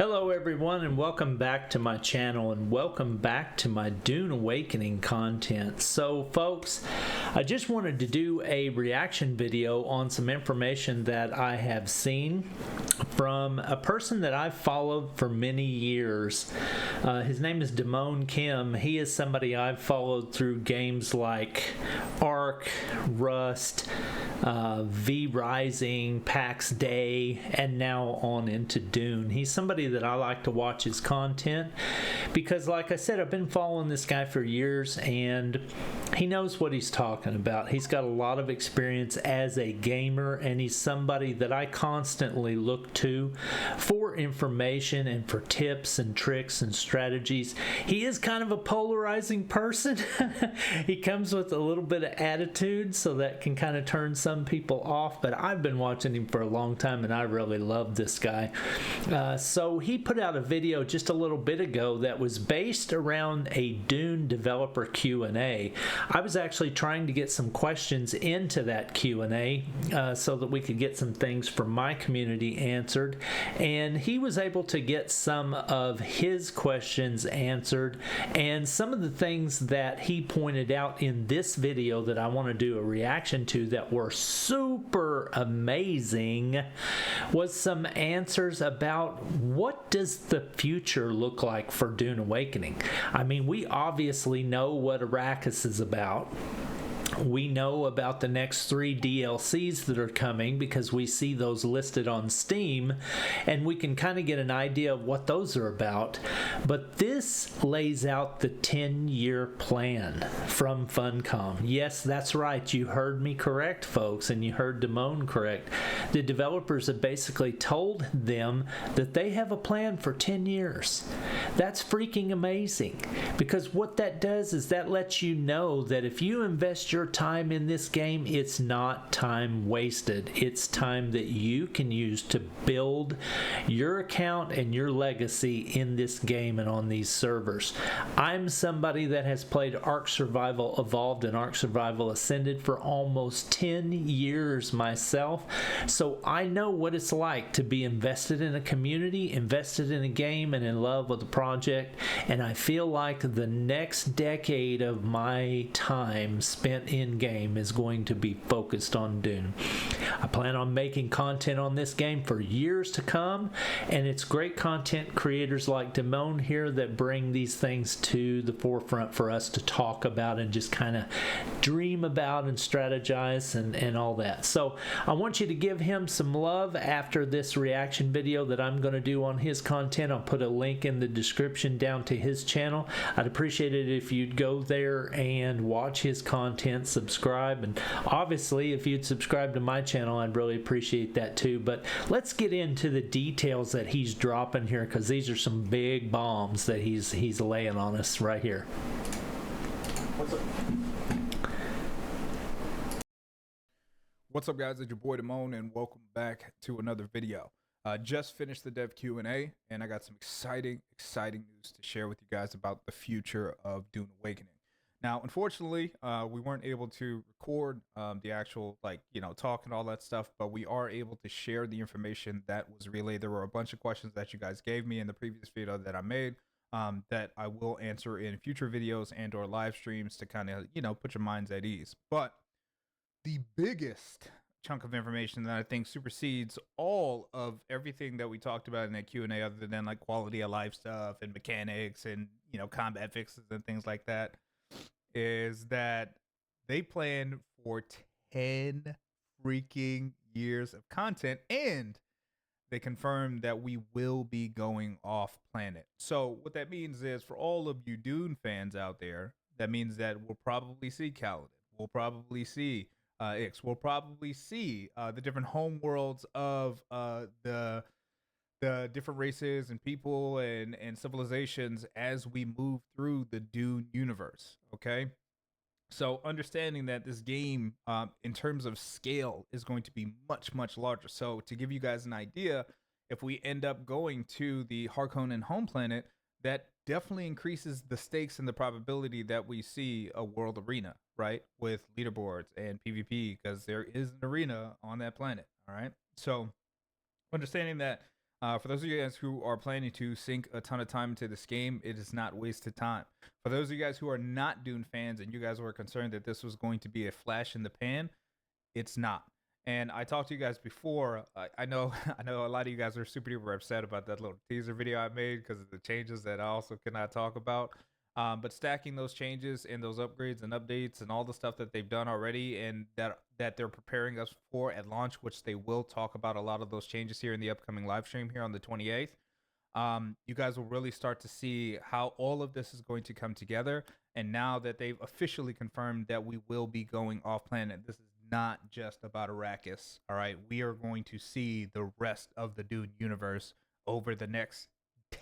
Hello everyone, and welcome back to my channel, and welcome back to my Dune Awakening content. So folks, I just wanted to do a reaction video on some information that I have seen from a person that I've followed for many years. His name is Demone Kim. He is somebody I've followed through games like Ark, Rust, V Rising, PAX Day, and now on into Dune. He's somebody that I like to watch his content because, like I said, I've been following this guy for years and he knows what he's talking about. He's got a lot of experience as a gamer, and he's somebody that I constantly look to for information and for tips and tricks and strategies. He is kind of a polarizing person. He comes with a little bit of attitude, so that can kind of turn some people off, but I've been watching him for a long time and I really love this guy. So he put out a video just a little bit ago that was based around a Dune developer Q&A. I was actually trying to get some questions into that Q&A so that we could get some things from my community answered, and he was able to get some of his questions answered, and some of the things that he pointed out in this video that I want to do a reaction to that were super amazing was some answers about what does the future look like for Dune Awakening. I mean, we obviously know what Arrakis is about. We know about the next 3 DLCs that are coming because we see those listed on Steam, and we can kind of get an idea of what those are about. But this lays out the 10-year plan from Funcom. Yes, that's right. You heard me correct, folks, and you heard Demone correct. The developers have basically told them that they have a plan for 10 years. That's freaking amazing, because what that does is that lets you know that if you invest your time in this game, it's not time wasted. It's time that you can use to build your account and your legacy in this game and on these servers. I'm somebody that has played Ark Survival Evolved and Ark Survival Ascended for almost 10 years myself, so I know what it's like to be invested in a community, invested in a game, and in love with a project, and I feel like the next decade of my time spent in game is going to be focused on Dune. I plan on making content on this game for years to come, and it's great content creators like Demone here that bring these things to the forefront for us to talk about and just kind of dream about and strategize and all that. So I want you to give him some love after this reaction video that I'm going to do on his content. I'll put a link in the description down to his channel. I'd appreciate it if you'd go there and watch his content, subscribe, and obviously if you'd subscribe to my channel, I'd really appreciate that too. But let's get into the details that he's dropping here, because these are some big bombs that he's laying on us right here. What's up, guys? It's your boy Demone, and welcome back to another video. Just finished the dev Q&A, and I got some exciting news to share with you guys about the future of Dune Awakening. Now, unfortunately, we weren't able to record the actual, talk and all that stuff, but we are able to share the information that was relayed. There were a bunch of questions that you guys gave me in the previous video that I made that I will answer in future videos and or live streams to kind of, put your minds at ease. But the biggest chunk of information that I think supersedes all of everything that we talked about in that Q&A, other than like quality of life stuff and mechanics and, combat fixes and things like that, is that they plan for 10 freaking years of content, and they confirmed that we will be going off planet. So what that means is, for all of you Dune fans out there, that means that we'll probably see Kaladin, we'll probably see Ix, we'll probably see the different home worlds of the different races and people and civilizations as we move through the Dune universe. Okay, so understanding that this game in terms of scale is going to be much larger. So to give you guys an idea, if we end up going to the Harkonnen home planet, that definitely increases the stakes and the probability that we see a world arena, right, with leaderboards and PvP, because there is an arena on that planet. All right, so understanding that For those of you guys who are planning to sink a ton of time into this game, it is not wasted time. For those of you guys who are not Dune fans and you guys were concerned that this was going to be a flash in the pan, it's not. And I talked to you guys before. I know I know a lot of you guys are super duper upset about that little teaser video I made because of the changes that I also cannot talk about. But stacking those changes and those upgrades and updates and all the stuff that they've done already and that they're preparing us for at launch, which they will talk about a lot of those changes here in the upcoming live stream here on the 28th. You guys will really start to see how all of this is going to come together. And now that they've officially confirmed that we will be going off planet, this is not just about Arrakis. All right, we are going to see the rest of the Dune universe over the next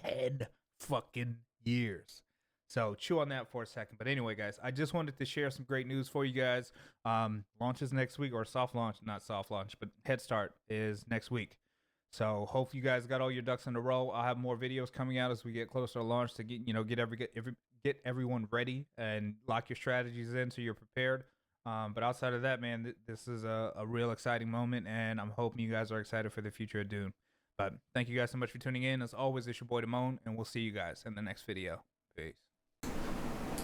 10 fucking years. So chew on that for a second. But anyway, guys, I just wanted to share some great news for you guys. Launches next week, or soft launch, not soft launch, but head start is next week. So hope you guys got all your ducks in a row. I'll have more videos coming out as we get closer to launch to get everyone ready and lock your strategies in so you're prepared. But outside of that, man, this is a real exciting moment, and I'm hoping you guys are excited for the future of Dune. But thank you guys so much for tuning in. As always, it's your boy Demone, and we'll see you guys in the next video. Peace.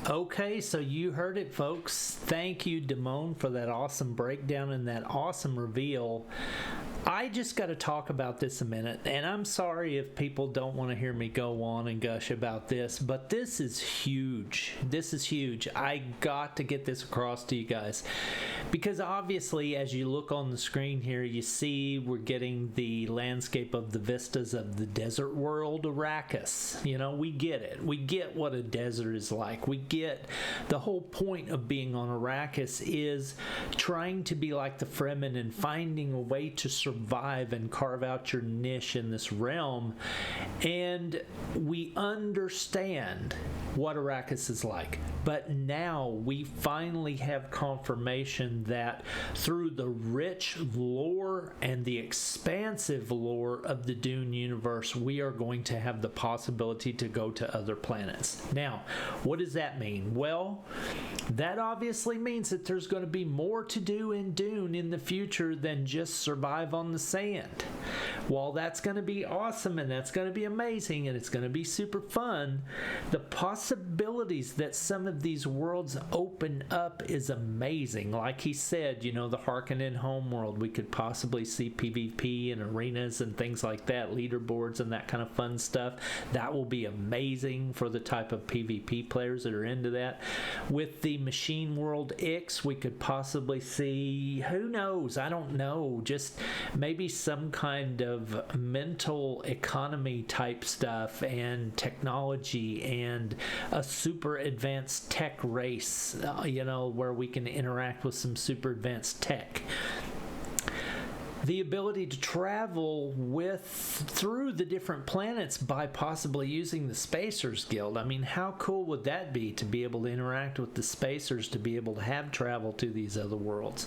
Okay, so you heard it, folks. Thank you, Demone, for that awesome breakdown and that awesome reveal. I just got to talk about this a minute, and I'm sorry if people don't want to hear me go on and gush about this, but this is huge. This is huge. I got to get this across to you guys because obviously, as you look on the screen here, you see we're getting the landscape of the vistas of the desert world, Arrakis. You know, we get it. We get what a desert is like. We get the whole point of being on Arrakis is trying to be like the Fremen and finding a way to survive and carve out your niche in this realm. And we understand what Arrakis is like, but now we finally have confirmation that through the rich lore and the expansive lore of the Dune universe, we are going to have the possibility to go to other planets. Now, what does that mean? Well, that obviously means that there's going to be more to do in Dune in the future than just survive on the sand. While that's going to be awesome and that's going to be amazing and it's going to be super fun, the possibilities that some of these worlds open up is amazing. Like he said, you know, the Harkonnen homeworld, we could possibly see PvP and arenas and things like that, leaderboards and that kind of fun stuff. That will be amazing for the type of PvP players that are into that. With the Machine World X, we could possibly see, who knows, I don't know, just maybe some kind of mental economy type stuff and technology and a super advanced tech race, you know, where we can interact with some super advanced tech. The ability to travel through the different planets by possibly using the Spacers Guild. I mean, how cool would that be to be able to interact with the Spacers, to be able to have travel to these other worlds?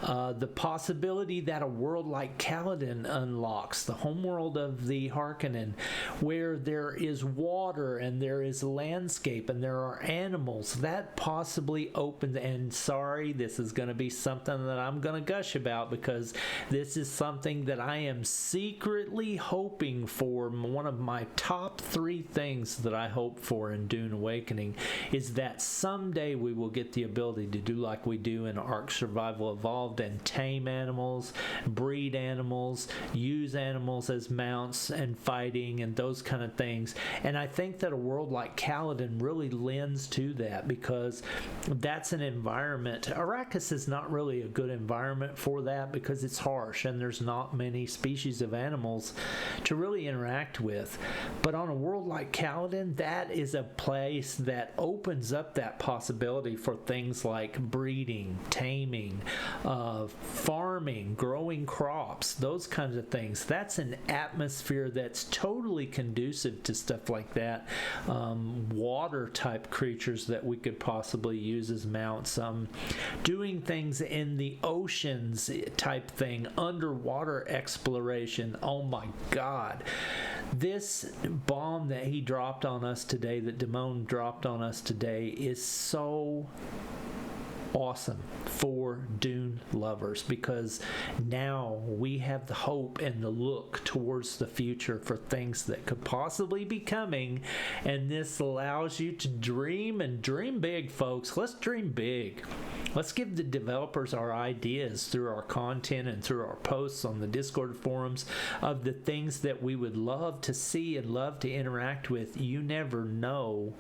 The possibility that a world like Caladan unlocks, the homeworld of the Harkonnen, where there is water and there is landscape and there are animals, that possibly opens, and sorry, this is going to be something that I'm going to gush about because this is something that I am secretly hoping for. One of my top 3 things that I hope for in Dune Awakening is that someday we will get the ability to do like we do in Ark Survival Evolved and tame animals, breed animals, use animals as mounts and fighting and those kind of things. And I think that a world like Caladan really lends to that because that's an environment. Arrakis is not really a good environment for that because it's harsh and there's not many species of animals to really interact with. But on a world like Caladan, that is a place that opens up that possibility for things like breeding, taming, farming, growing crops, those kinds of things. That's an atmosphere that's totally conducive to stuff like that. Water type creatures that we could possibly use as mounts. Doing things in the oceans type thing, underwater exploration. Oh my God. This bomb that he dropped on us today, that Demone dropped on us today, is so awesome for Dune lovers, because now we have the hope and the look towards the future for things that could possibly be coming, and this allows you to dream, and dream big, folks. Let's dream big. Let's give the developers our ideas through our content and through our posts on the Discord forums of the things that we would love to see and love to interact with. You never know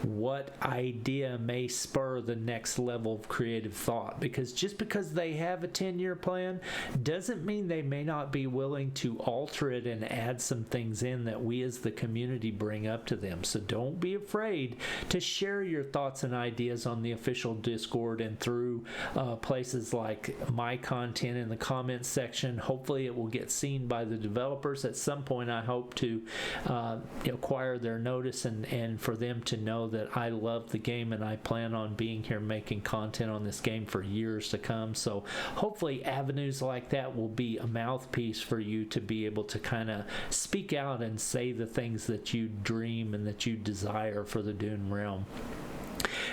what idea may spur the next level of creative thought, because just because they have a 10-year plan doesn't mean they may not be willing to alter it and add some things in that we as the community bring up to them. So don't be afraid to share your thoughts and ideas on the official Discord and through places like my content in the comments section. Hopefully it will get seen by the developers at some point. I hope to acquire their notice and for them to know that I love the game, and I plan on being here making content on this game for years to come. So hopefully avenues like that will be a mouthpiece for you to be able to kind of speak out and say the things that you dream and that you desire for the Dune realm.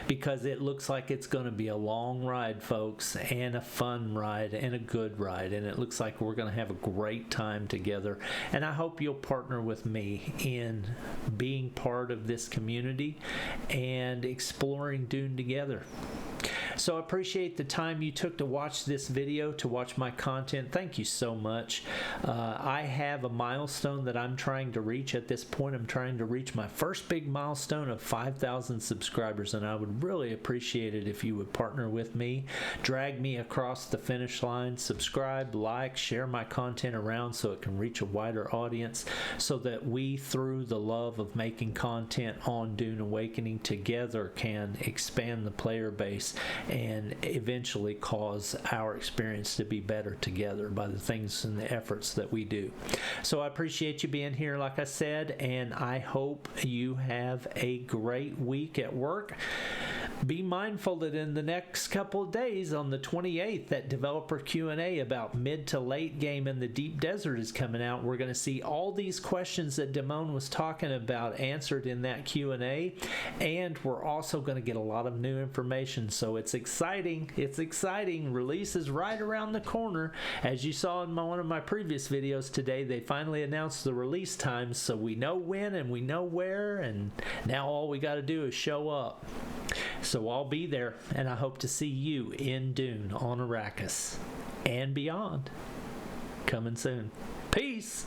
Because it looks like it's going to be a long ride, folks, and a fun ride and a good ride, and it looks like we're going to have a great time together. And I hope you'll partner with me in being part of this community and exploring Dune together. So I appreciate the time you took to watch this video, to watch my content. Thank you so much. I have a milestone that I'm trying to reach at this point. I'm trying to reach my first big milestone of 5,000 subscribers, and I would really appreciate it if you would partner with me, drag me across the finish line, subscribe, like, share my content around so it can reach a wider audience, so that we, through the love of making content on Dune Awakening together, can expand the player base and eventually cause our experience to be better together by the things and the efforts that we do. So I appreciate you being here, like I said, and I hope you have a great week at work. Be mindful that in the next couple of days, on the 28th, that developer Q&A about mid to late game in the deep desert is coming out. We're going to see all these questions that Demone was talking about answered in that Q&A, and we're also going to get a lot of new information. So it's exciting. It's exciting. Release is right around the corner. As you saw in one of my previous videos today, they finally announced the release times, so we know when and we know where, and now all we got to do is show up. So I'll be there, and I hope to see you in Dune on Arrakis and beyond. Coming soon. Peace!